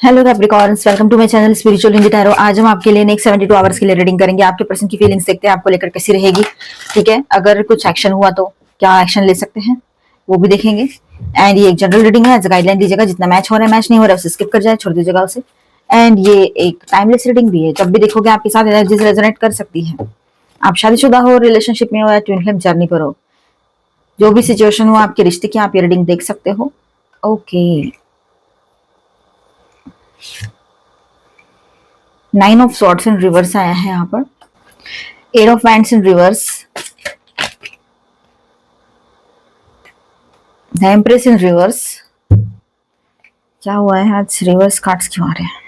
Hello capricorns, welcome to my channel spiritual indie tarot. आज हम आपके लिए नेक्स्ट 72 आवर्स के लिए रीडिंग करेंगे। आपके पर्सन की फीलिंग्स देखते हैं आपको लेकर कैसी रहेगी। ठीक है, अगर कुछ एक्शन हुआ तो क्या एक्शन ले सकते हैं वो भी देखेंगे। एंड ये एक जनरल रीडिंग है, गाइडलाइन दीजिएगा। जितना मैच हो रहा है, मैच नहीं हो रहा है उसे स्किप कर जाए, छोड़ दीजिएगा उसे। एंड ये एक टाइमलेस रीडिंग भी है, जब भी देखोगे आपके साथ एनर्जीज रेजोनेट कर सकती है। आप शादीशुदा हो, रिलेशनशिप में हो या ट्विन फ्लेम जर्नी पर हो, जो भी सिचुएशन हो आपके रिश्ते की, आप ये रीडिंग देख सकते हो। Okay, 9 of swords in reverse आया है यहाँ पर, 8 of wands in reverse, the empress in reverse. क्या हुआ है आज, रिवर्स कार्ड्स क्यों आ रहे हैं?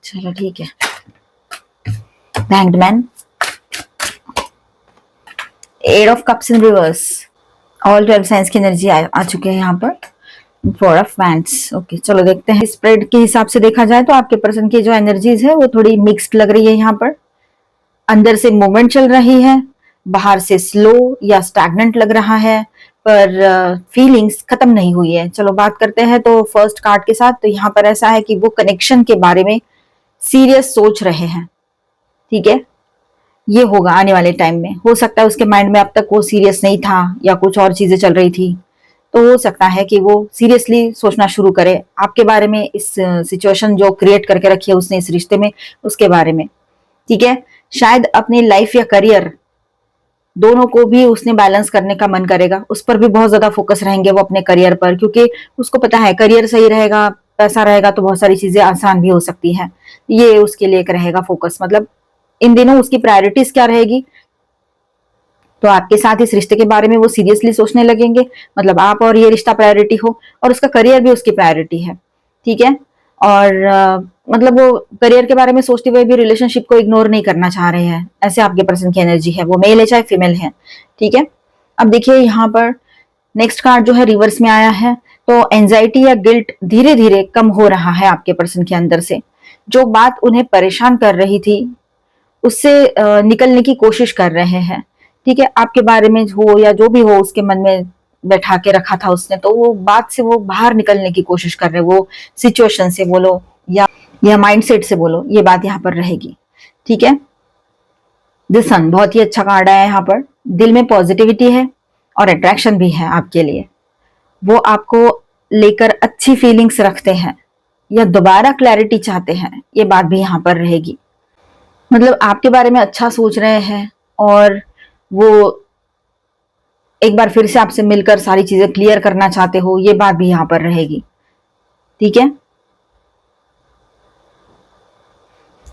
चलो ठीक है, the hanged man, 8 of cups in reverse. All 12 science की एनर्जी आ चुके हैं यहाँ पर। 4 ऑफ वैंड्स। ओके, चलो देखते हैं। स्प्रेड के हिसाब से देखा जाए तो आपके पर्सन की जो एनर्जीज है वो थोड़ी मिक्स्ड लग रही है यहाँ पर। अंदर से मूवमेंट चल रही है, बाहर से स्लो या स्टैग्नेंट लग रहा है, पर फीलिंग्स खत्म नहीं हुई है। चलो बात करते हैं तो फर्स्ट कार्ड के साथ। तो यहाँ पर ऐसा है कि वो कनेक्शन के बारे में सीरियस सोच रहे हैं। ठीक है, ये होगा आने वाले टाइम में। हो सकता है उसके माइंड में अब तक वो सीरियस नहीं था या कुछ और चीजें चल रही थी, तो हो सकता है कि वो सीरियसली सोचना शुरू करे आपके बारे में, इस सिचुएशन जो क्रिएट करके रखी है उसने इस रिश्ते में, उसके बारे में। ठीक है, शायद अपनी लाइफ या करियर दोनों को भी उसने बैलेंस करने का मन करेगा। उस पर भी बहुत ज्यादा फोकस रहेंगे वो अपने करियर पर, क्योंकि उसको पता है करियर सही रहेगा, पैसा रहेगा तो बहुत सारी चीजें आसान भी हो सकती है। ये उसके लिए एक रहेगा फोकस। मतलब इन दिनों उसकी प्रायोरिटीज क्या रहेगी, तो आपके साथ इस रिश्ते के बारे में वो सीरियसली सोचने लगेंगे। मतलब आप और ये रिश्ता प्रायोरिटी हो और उसका करियर भी उसकी प्रायोरिटी है। ठीक है, और मतलब वो करियर के बारे में सोचते हुए भी रिलेशनशिप को इग्नोर नहीं करना चाह रहे हैं। ऐसे आपके पर्सन की एनर्जी है, वो मेल है चाहे फीमेल है। ठीक है, अब देखिए यहाँ पर नेक्स्ट कार्ड जो है रिवर्स में आया है। तो एंजाइटी या गिल्ट धीरे धीरे कम हो रहा है आपके पर्सन के अंदर से। जो बात उन्हें परेशान कर रही थी उससे निकलने की कोशिश कर रहे हैं। ठीक है, आपके बारे में हो या जो भी हो उसके मन में बैठा के रखा था उसने, तो वो बात से वो बाहर निकलने की कोशिश कर रहे हैं। वो सिचुएशन से बोलो या माइंडसेट से बोलो, ये बात यहाँ पर रहेगी। ठीक है, द सन बहुत ही अच्छा कार्ड है यहाँ पर। दिल में पॉजिटिविटी है और अट्रैक्शन भी है आपके लिए। वो आपको लेकर अच्छी फीलिंग्स रखते हैं या दोबारा क्लैरिटी चाहते हैं, ये बात भी यहाँ पर रहेगी। मतलब आपके बारे में अच्छा सोच रहे हैं और वो एक बार फिर से आपसे मिलकर सारी चीजें क्लियर करना चाहते हो, ये बात भी यहां पर रहेगी। ठीक है,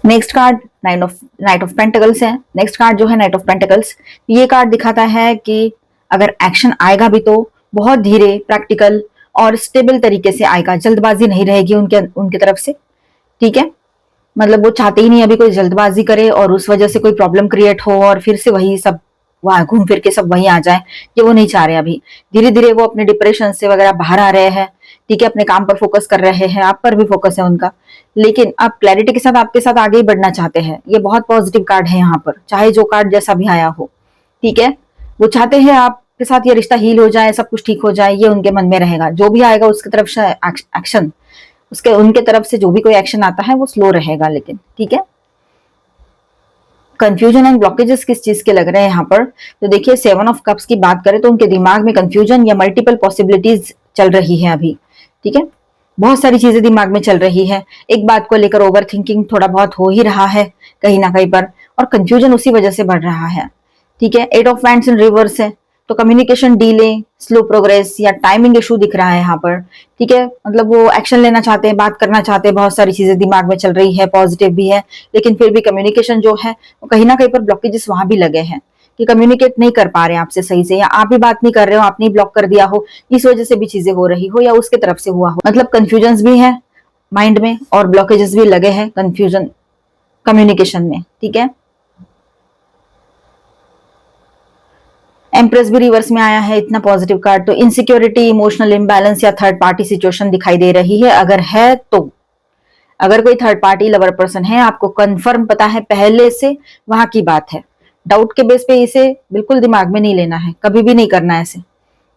next card night of pentacles है। नेक्स्ट कार्ड जो है नाइट ऑफ पेंटिकल्स, ये कार्ड दिखाता है कि अगर एक्शन आएगा भी तो बहुत धीरे, प्रैक्टिकल और स्टेबल तरीके से आएगा। जल्दबाजी नहीं रहेगी उनके तरफ से। ठीक है, मतलब वो चाहते ही नहीं अभी कोई जल्दबाजी करे और उस वजह से कोई प्रॉब्लम क्रिएट हो और फिर से वही सब वहां घूम फिर के सब वही आ जाए, ये वो नहीं चाह रहे। अभी धीरे धीरे वो अपने डिप्रेशन से वगैरह बाहर आ रहे हैं। ठीक है, अपने काम पर फोकस कर रहे हैं, आप पर भी फोकस है उनका, लेकिन आप क्लैरिटी के साथ आपके साथ आगे ही बढ़ना चाहते हैं। ये बहुत पॉजिटिव कार्ड है यहाँ पर, चाहे जो कार्ड जैसा भी आया हो। ठीक है, वो चाहते हैं आपके साथ ये रिश्ता हील हो जाए, सब कुछ ठीक हो जाए, ये उनके मन में रहेगा। जो भी आएगा उसकी तरफ से एक्शन, उसके उनके तरफ से जो भी कोई एक्शन आता है वो स्लो रहेगा, लेकिन ठीक है। कंफ्यूजन एंड ब्लॉकेजेस किस चीज के लग रहे हैं यहाँ पर, तो देखिए 7 ऑफ कप्स की बात करें तो उनके दिमाग में कंफ्यूजन या मल्टीपल पॉसिबिलिटीज चल रही है अभी। ठीक है, बहुत सारी चीजें दिमाग में चल रही है, एक बात को लेकर ओवर थिंकिंग थोड़ा बहुत हो ही रहा है कहीं ना कहीं पर, और कंफ्यूजन उसी वजह से बढ़ रहा है। ठीक है, 8 ऑफ वैंड्स इन रिवर्स है, तो कम्युनिकेशन डिले, स्लो प्रोग्रेस या टाइमिंग इशू दिख रहा है यहाँ पर। ठीक है, मतलब वो एक्शन लेना चाहते हैं, बात करना चाहते हैं, बहुत सारी चीजें दिमाग में चल रही है, पॉजिटिव भी है, लेकिन फिर भी कम्युनिकेशन जो है वो कहीं ना कहीं पर ब्लॉकेजेस वहां भी लगे हैं कि कम्युनिकेट नहीं कर पा रहे हैं आपसे सही से, या आप ही बात नहीं कर रहे हो, आपने ब्लॉक कर दिया हो, इस वजह से भी चीजें हो रही हो या उसके तरफ से हुआ हो। मतलब कंफ्यूजन भी है माइंड में और ब्लॉकेजेस भी लगे हैं कंफ्यूजन कम्युनिकेशन में। ठीक है, एम्प्रेस भी रिवर्स में आया है, इतना पॉजिटिव कार्ड। तो इनसिक्योरिटी, इमोशनल इम्बैलेंस या थर्ड पार्टी सिचुएशन दिखाई दे रही है। अगर है तो, अगर कोई थर्ड पार्टी लवर पर्सन है, आपको कंफर्म पता है पहले से, वहां की बात है। डाउट के बेस पे इसे बिल्कुल दिमाग में नहीं लेना है, कभी भी नहीं करना है ऐसे।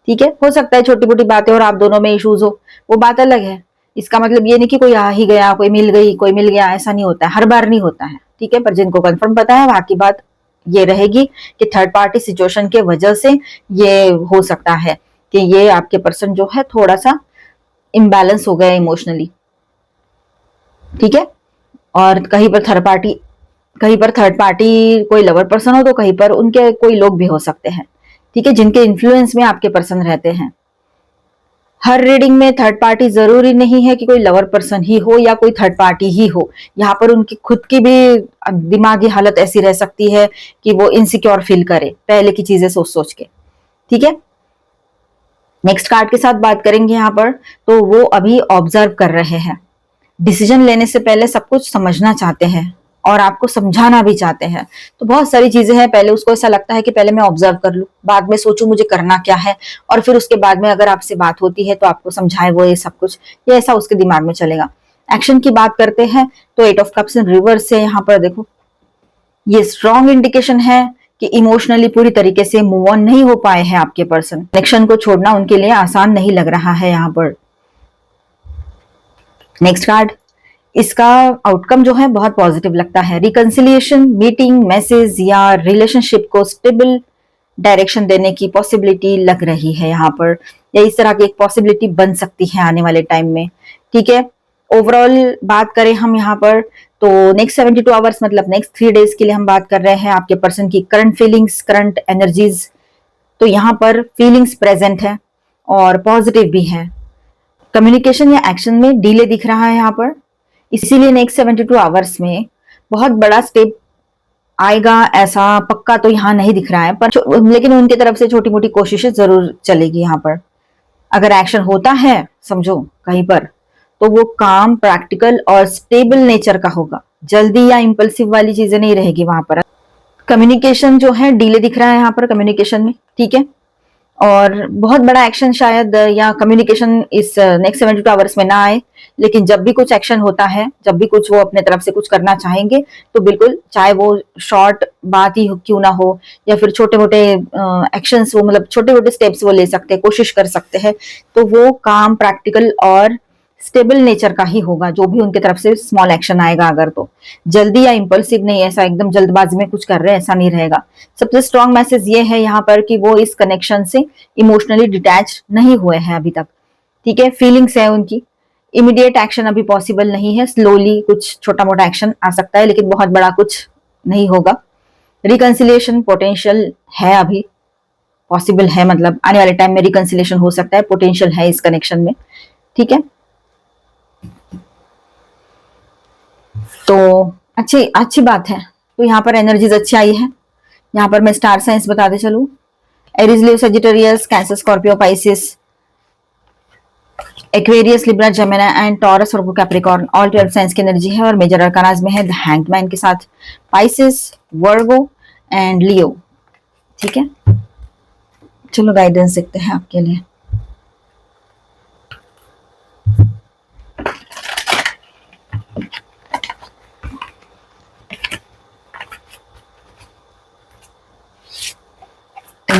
ठीक है, हो सकता है छोटी मोटी बातें और आप दोनों में इश्यूज हो, वो बात अलग है। इसका मतलब ये नहीं कि कोई आ ही गया, कोई मिल गई, कोई मिल गया, ऐसा नहीं होता है, हर बार नहीं होता है। ठीक है, पर जिनको कंफर्म पता है वहां की बात ये रहेगी कि थर्ड पार्टी सिचुएशन के वजह से ये हो सकता है कि ये आपके पर्सन जो है थोड़ा सा इम्बैलेंस हो गया इमोशनली। ठीक है, और कहीं पर थर्ड पार्टी कोई लवर पर्सन हो तो कहीं पर उनके कोई लोग भी हो सकते हैं। ठीक है, जिनके इन्फ्लुएंस में आपके पर्सन रहते हैं। हर रीडिंग में थर्ड पार्टी जरूरी नहीं है कि कोई लवर पर्सन ही हो या कोई थर्ड पार्टी ही हो। यहाँ पर उनकी खुद की भी दिमागी हालत ऐसी रह सकती है कि वो इनसिक्योर फील करे पहले की चीजें सोच सोच के। ठीक है, नेक्स्ट कार्ड के साथ बात करेंगे यहाँ पर, तो वो अभी ऑब्जर्व कर रहे हैं, डिसीजन लेने से पहले सब कुछ समझना चाहते हैं और आपको समझाना भी चाहते हैं। तो बहुत सारी चीजें हैं, पहले उसको ऐसा लगता है कि पहले मैं ऑब्जर्व कर लूं, बाद में सोचूं मुझे करना क्या है, और फिर उसके बाद में अगर आपसे बात होती है तो आपको समझाए वो ये सब कुछ, ये ऐसा उसके दिमाग में चलेगा। एक्शन की बात करते हैं तो 8 ऑफ कप्स इन रिवर्स से यहाँ पर देखो, ये स्ट्रॉन्ग इंडिकेशन है कि इमोशनली पूरी तरीके से मूव ऑन नहीं हो पाए हैं आपके पर्सन। कनेक्शन को छोड़ना उनके लिए आसान नहीं लग रहा है यहाँ पर। नेक्स्ट कार्ड, इसका आउटकम जो है बहुत पॉजिटिव लगता है। रिकंसिलिएशन, मीटिंग, मैसेज या रिलेशनशिप को स्टेबल डायरेक्शन देने की पॉसिबिलिटी लग रही है यहाँ पर, या इस तरह की एक पॉसिबिलिटी बन सकती है आने वाले टाइम में। ठीक है, ओवरऑल बात करें हम यहाँ पर तो नेक्स्ट 72 आवर्स मतलब नेक्स्ट 3 डेज के लिए हम बात कर रहे हैं आपके पर्सन की करंट फीलिंग्स, करंट एनर्जीज। तो यहाँ पर फीलिंग्स प्रेजेंट है और पॉजिटिव भी है। कम्युनिकेशन या एक्शन में डिले दिख रहा है यहाँ पर, इसीलिए नेक्स्ट 72 आवर्स में बहुत बड़ा स्टेप आएगा ऐसा पक्का तो यहाँ नहीं दिख रहा है, पर लेकिन उनकी तरफ से छोटी मोटी कोशिशें जरूर चलेगी यहाँ पर। अगर एक्शन होता है समझो कहीं पर, तो वो काम प्रैक्टिकल और स्टेबल नेचर का होगा, जल्दी या इम्पल्सिव वाली चीजें नहीं रहेगी वहां पर। कम्युनिकेशन जो है डिले दिख रहा है यहाँ पर कम्युनिकेशन में। ठीक है, और बहुत बड़ा एक्शन शायद या कम्युनिकेशन इस नेक्स्ट 72 आवर्स में ना आए, लेकिन जब भी कुछ एक्शन होता है, जब भी कुछ वो अपने तरफ से कुछ करना चाहेंगे तो बिल्कुल, चाहे वो शॉर्ट बात ही क्यों ना हो या फिर छोटे मोटे एक्शंस, वो मतलब छोटे मोटे स्टेप्स वो ले सकते हैं, कोशिश कर सकते हैं। तो वो काम प्रैक्टिकल और स्टेबल नेचर का ही होगा, जो भी उनके तरफ से स्मॉल एक्शन आएगा। अगर तो जल्दी या इम्पल्सिव नहीं, ऐसा एकदम जल्दबाजी में कुछ कर रहे हैं ऐसा नहीं रहेगा। सबसे स्ट्रॉन्ग मैसेज ये है यहाँ पर कि वो इस कनेक्शन से इमोशनली डिटैच नहीं हुए हैं अभी तक। ठीक है, फीलिंग्स है उनकी, इमीडिएट एक्शन अभी पॉसिबल नहीं है, स्लोली कुछ छोटा मोटा एक्शन आ सकता है लेकिन बहुत बड़ा कुछ नहीं होगा। रिकंसिलिएशन पोटेंशियल है, अभी पॉसिबल है, मतलब आने वाले टाइम में रिकंसिलिएशन हो सकता है, पोटेंशियल है इस कनेक्शन में। ठीक है, तो अच्छी अच्छी बात है। तो यहाँ पर एनर्जीज अच्छी आई है। यहाँ पर मैं स्टार साइंस बताते चलूं, Aries, Leo, Sagittarius, cancer, Scorpio, Pisces, Aquarius, Libra, Gemini and taurus और कैप्रिकॉर्न, ऑल 12 साइंस की एनर्जी है। और मेजर अरकानाज में है द हैंगमैन के साथ पाइसिस, वर्गो एंड लियो। ठीक है, चलो गाइडेंस देखते हैं आपके लिए।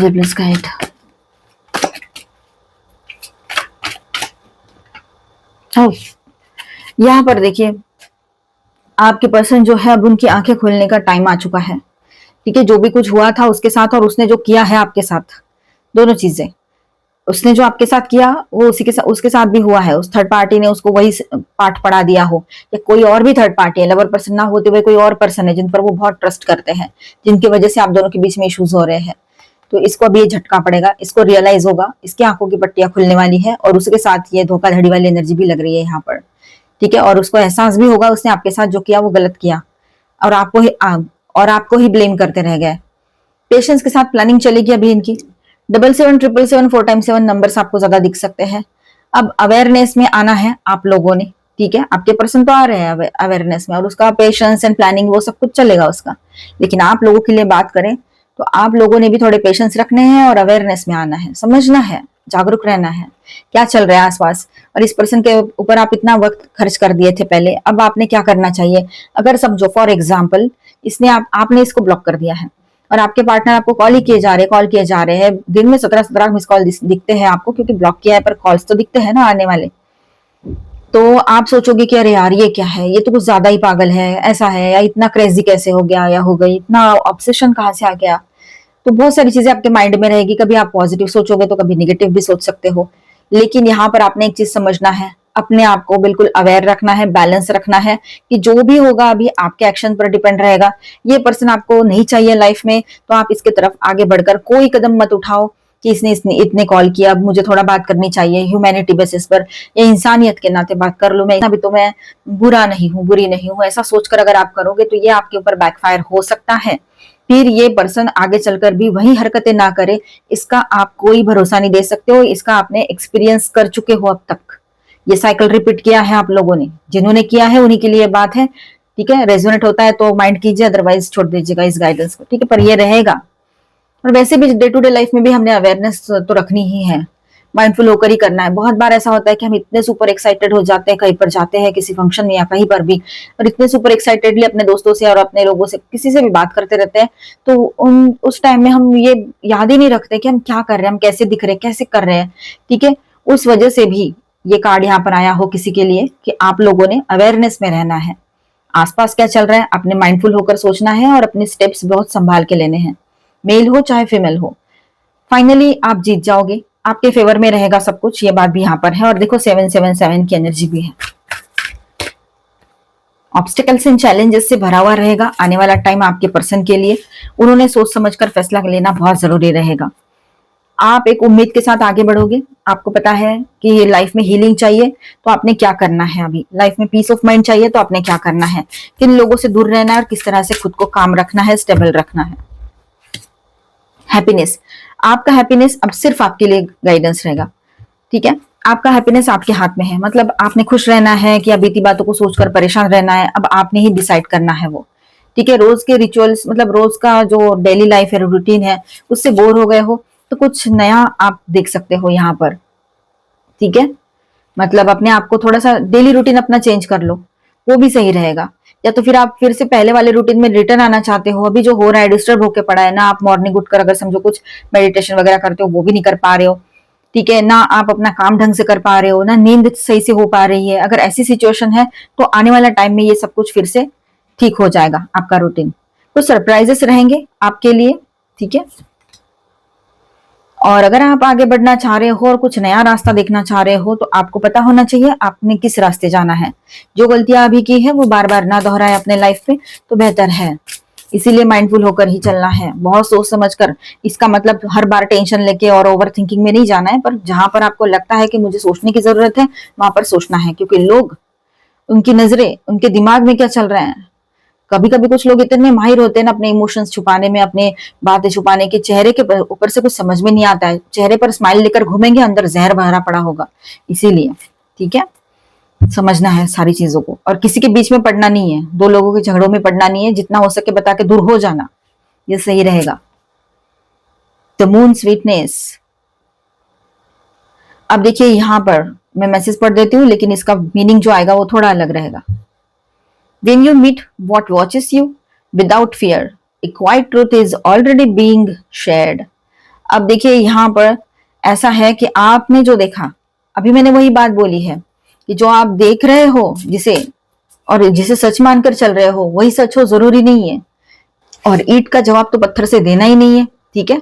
Please guide. यहाँ पर देखिए, आपके पर्सन जो है अब उनकी आंखें खोलने का टाइम आ चुका है। ठीक है, जो भी कुछ हुआ था उसके साथ और उसने जो किया है आपके साथ, दोनों चीजें, उसने जो आपके साथ किया वो उसके साथ भी हुआ है। उस थर्ड पार्टी ने उसको वही पाठ पढ़ा दिया हो, या कोई और भी थर्ड पार्टी है, लवर पर्सन ना होते हुए कोई और पर्सन है जिन पर वो बहुत ट्रस्ट करते हैं, जिनकी वजह से आप दोनों के बीच में इश्यूज हो रहे हैं। तो इसको अभी ये झटका पड़ेगा, इसको रियलाइज होगा, इसकी आंखों की पट्टियां खुलने वाली है और उसके साथ ये धोखाधड़ी वाली एनर्जी भी लग रही है यहाँ पर। ठीक है, और उसको एहसास भी होगा उसने आपके साथ जो किया वो गलत किया, और आपको ही ब्लेम करते रह गए। पेशेंस के साथ प्लानिंग चलेगी अभी इनकी। 777777 4x7 नंबर्स आपको ज्यादा दिख सकते हैं। अब अवेयरनेस में आना है आप लोगों ने। ठीक है, आपके पर्सन तो आ रहे हैं अवेयरनेस में और उसका पेशेंस एंड प्लानिंग वो सब कुछ चलेगा उसका, लेकिन आप लोगों के लिए बात करें तो आप लोगों ने भी थोड़े पेशेंस रखने हैं और अवेयरनेस में आना है, समझना है, जागरूक रहना है क्या चल रहा है आसपास। और इस पर्सन के ऊपर आप इतना वक्त खर्च कर दिए थे पहले, अब आपने क्या करना चाहिए। अगर समझो फॉर एग्जाम्पल इसने आपने इसको ब्लॉक कर दिया है और आपके पार्टनर आपको कॉल ही किए जा रहे हैं, कॉल किए जा रहे हैं, दिन में 17-17 मिस कॉल दिखते हैं आपको, क्योंकि ब्लॉक किया है पर कॉल्स तो दिखते हैं ना आने वाले। तो आप सोचोगे कि अरे यार ये क्या है, ये तो कुछ ज्यादा ही पागल है, ऐसा है, या इतना क्रेजी कैसे हो गया या हो गई, इतना ऑब्सेशन कहाँ से आ गया। तो बहुत सारी चीजें आपके माइंड में रहेगी, कभी आप पॉजिटिव सोचोगे तो कभी निगेटिव भी सोच सकते हो। लेकिन यहाँ पर आपने एक चीज समझना है, अपने आप को बिल्कुल अवेयर रखना है, बैलेंस रखना है कि जो भी होगा अभी आपके एक्शन पर डिपेंड रहेगा। ये पर्सन आपको नहीं चाहिए लाइफ में, तो आप इसके तरफ आगे बढ़कर कोई कदम मत उठाओ कि इसने इतने कॉल किया, अब मुझे थोड़ा बात करनी चाहिए, ह्यूमैनिटी बेसिस पर या इंसानियत के नाते बात कर लूं, मैं इतना भी तो मैं बुरा नहीं हूं, बुरी नहीं हूं, ऐसा सोचकर अगर आप करोगे तो ये आपके ऊपर बैकफायर हो सकता है। फिर ये पर्सन आगे चलकर भी वही हरकतें ना करे, इसका आप कोई भरोसा नहीं दे सकते हो, इसका आपने एक्सपीरियंस कर चुके हो अब तक। ये साइकिल रिपीट किया है आप लोगों ने, जिन्होंने किया है उन्हीं के लिए बात है। ठीक है, रेजोनेट होता है तो माइंड कीजिए, अदरवाइज छोड़ दीजिएगा इस गाइडेंस को। ठीक है, पर ये रहेगा। और वैसे भी डे टू डे लाइफ में भी हमने अवेयरनेस तो रखनी ही है, माइंडफुल होकर ही करना है। बहुत बार ऐसा होता है कि हम इतने सुपर एक्साइटेड हो जाते हैं, कहीं पर जाते हैं किसी फंक्शन में या कहीं पर भी, और इतने सुपर एक्साइटेडली अपने दोस्तों से और अपने लोगों से किसी से भी बात करते रहते हैं, तो उस टाइम में हम ये याद ही नहीं रखते कि हम क्या कर रहे हैं, हम कैसे दिख रहे हैं, कैसे कर रहे हैं। ठीक है, उस वजह से भी ये कार्ड यहाँ पर आया हो किसी के लिए कि आप लोगों ने अवेयरनेस में रहना है, आसपास क्या चल रहा है अपने माइंडफुल होकर सोचना है और अपने स्टेप्स बहुत संभाल के लेने हैं, मेल हो चाहे फीमेल हो। फाइनली आप जीत जाओगे, आपके फेवर में रहेगा सब कुछ, ये बात भी यहाँ पर है। और देखो 777 की एनर्जी भी है। ऑब्स्टिकल्स एंड चैलेंजेस से भरा हुआ रहेगा आने वाला टाइम आपके पर्सन के लिए। उन्होंने सोच समझकर फैसला लेना बहुत जरूरी रहेगा। आप एक उम्मीद के साथ आगे बढ़ोगे, आपको पता है कि ये लाइफ में हीलिंग चाहिए तो आपने क्या करना है, अभी लाइफ में पीस ऑफ माइंड चाहिए तो आपने क्या करना है, किन लोगों से दूर रहना है और किस तरह से खुद को काम रखना है, स्टेबल रखना है। हैप्पीनेस, आपका हैप्पीनेस अब सिर्फ आपके लिए गाइडेंस रहेगा। ठीक है, आपका हैप्पीनेस आपके हाथ में है, मतलब आपने खुश रहना है कि बीती बातों को सोचकर परेशान रहना है, अब आपने ही डिसाइड करना है वो। ठीक है, रोज के रिचुअल्स, मतलब रोज का जो डेली लाइफ है, रूटीन है, उससे बोर हो गए हो तो कुछ नया आप देख सकते हो यहाँ पर। ठीक है, मतलब अपने आप को थोड़ा सा डेली रूटीन अपना चेंज कर लो, वो भी सही रहेगा। या तो फिर आप फिर से पहले वाले रूटीन में रिटर्न आना चाहते हो, अभी जो हो रहा है डिस्टर्ब होके पड़ा है ना, आप मॉर्निंग उठकर अगर समझो कुछ मेडिटेशन वगैरह करते हो वो भी नहीं कर पा रहे हो। ठीक है ना, आप अपना काम ढंग से कर पा रहे हो ना, नींद सही से हो पा रही है, अगर ऐसी सिचुएशन है तो आने वाला टाइम में ये सब कुछ फिर से ठीक हो जाएगा आपका रूटीन। कुछ सरप्राइजेस रहेंगे आपके लिए। ठीक है, और अगर आप आगे बढ़ना चाह रहे हो और कुछ नया रास्ता देखना चाह रहे हो तो आपको पता होना चाहिए आपने किस रास्ते जाना है। जो गलतियां अभी की है वो बार बार ना दोहराए अपने लाइफ में तो बेहतर है। इसीलिए माइंडफुल होकर ही चलना है, बहुत सोच समझ कर। इसका मतलब हर बार टेंशन लेके और ओवर थिंकिंग में नहीं जाना है, पर जहां पर आपको लगता है कि मुझे सोचने की जरूरत है वहां पर सोचना है, क्योंकि लोग, उनकी नजरें, उनके दिमाग में क्या चल रहा है। कभी कभी कुछ लोग इतने माहिर होते हैं ना अपने इमोशंस छुपाने में, अपने बातें छुपाने के, चेहरे के ऊपर से कुछ समझ में नहीं आता है, चेहरे पर स्माइल लेकर घूमेंगे, अंदर जहर भरा पड़ा होगा। इसीलिए ठीक है, समझना है सारी चीजों को, और किसी के बीच में पड़ना नहीं है, दो लोगों के झगड़ों में पड़ना नहीं है, जितना हो सके बता के दूर हो जाना, ये सही रहेगा। द मून स्वीटनेस, अब देखिए यहां पर मैं मैसेज पढ़ देती हूँ, लेकिन इसका मीनिंग जो आएगा वो थोड़ा अलग रहेगा। When you meet what watches you without fear, a quiet truth is already being shared. अब देखिए यहाँ पर ऐसा है कि आपने जो देखा, अभी मैंने वही बात बोली है कि जो आप देख रहे हो जिसे, और जिसे सच मानकर चल रहे हो वही सच हो जरूरी नहीं है। और ईंट का जवाब तो पत्थर से देना ही नहीं है। ठीक है,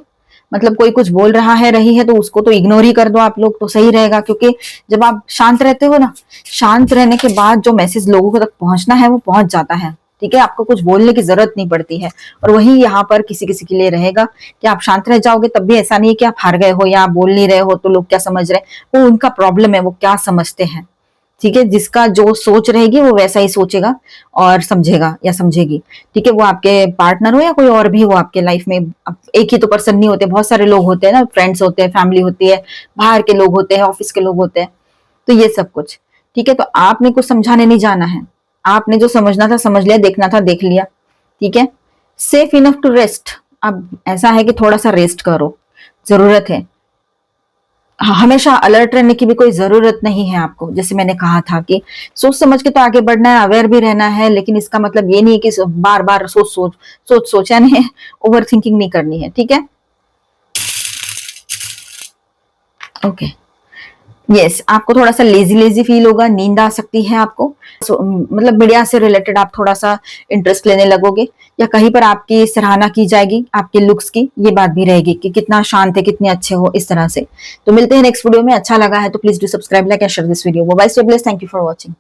मतलब कोई कुछ बोल रहा है, रही है, तो उसको तो इग्नोर ही कर दो आप लोग, तो सही रहेगा। क्योंकि जब आप शांत रहते हो ना, शांत रहने के बाद जो मैसेज लोगों तक पहुंचना है वो पहुंच जाता है। ठीक है, आपको कुछ बोलने की जरूरत नहीं पड़ती है। और वही यहाँ पर किसी किसी के लिए रहेगा कि आप शांत रह जाओगे तब भी ऐसा नहीं है कि आप हार गए हो या आप बोल नहीं रहे हो तो लोग क्या समझ रहे हैं, वो उनका प्रॉब्लम है, वो क्या समझते हैं। ठीक है, जिसका जो सोच रहेगी वो वैसा ही सोचेगा और समझेगा या समझेगी। ठीक है, वो आपके पार्टनर हो या कोई और भी हो आपके लाइफ में, एक ही तो पर्सन नहीं होते, बहुत सारे लोग होते हैं ना, फ्रेंड्स होते हैं, फैमिली होती है, बाहर के लोग होते हैं, ऑफिस के लोग होते हैं, तो ये सब कुछ। ठीक है, तो आपने कुछ समझाने नहीं जाना है, आपने जो समझना था समझ लिया, देखना था देख लिया। ठीक है, सेफ इनफ टू रेस्ट, अब ऐसा है कि थोड़ा सा रेस्ट करो, जरूरत है। हमेशा अलर्ट रहने की भी कोई जरूरत नहीं है आपको। जैसे मैंने कहा था कि सोच समझ के तो आगे बढ़ना है, अवेयर भी रहना है, लेकिन इसका मतलब ये नहीं है कि बार बार सोच यानी ओवर थिंकिंग नहीं करनी है। ठीक है, ओके। यस, आपको थोड़ा सा लेजी लेजी फील होगा, नींद आ सकती है आपको। मतलब मीडिया से रिलेटेड आप थोड़ा सा इंटरेस्ट लेने लगोगे, या कहीं पर आपकी सराहना की जाएगी आपके लुक्स की, ये बात भी रहेगी कि कितना शांत है, कितने अच्छे हो, इस तरह से। तो मिलते हैं नेक्स्ट वीडियो में। अच्छा लगा है तो please do subscribe, like and share this video. Bye, stay blessed, thank you for watching.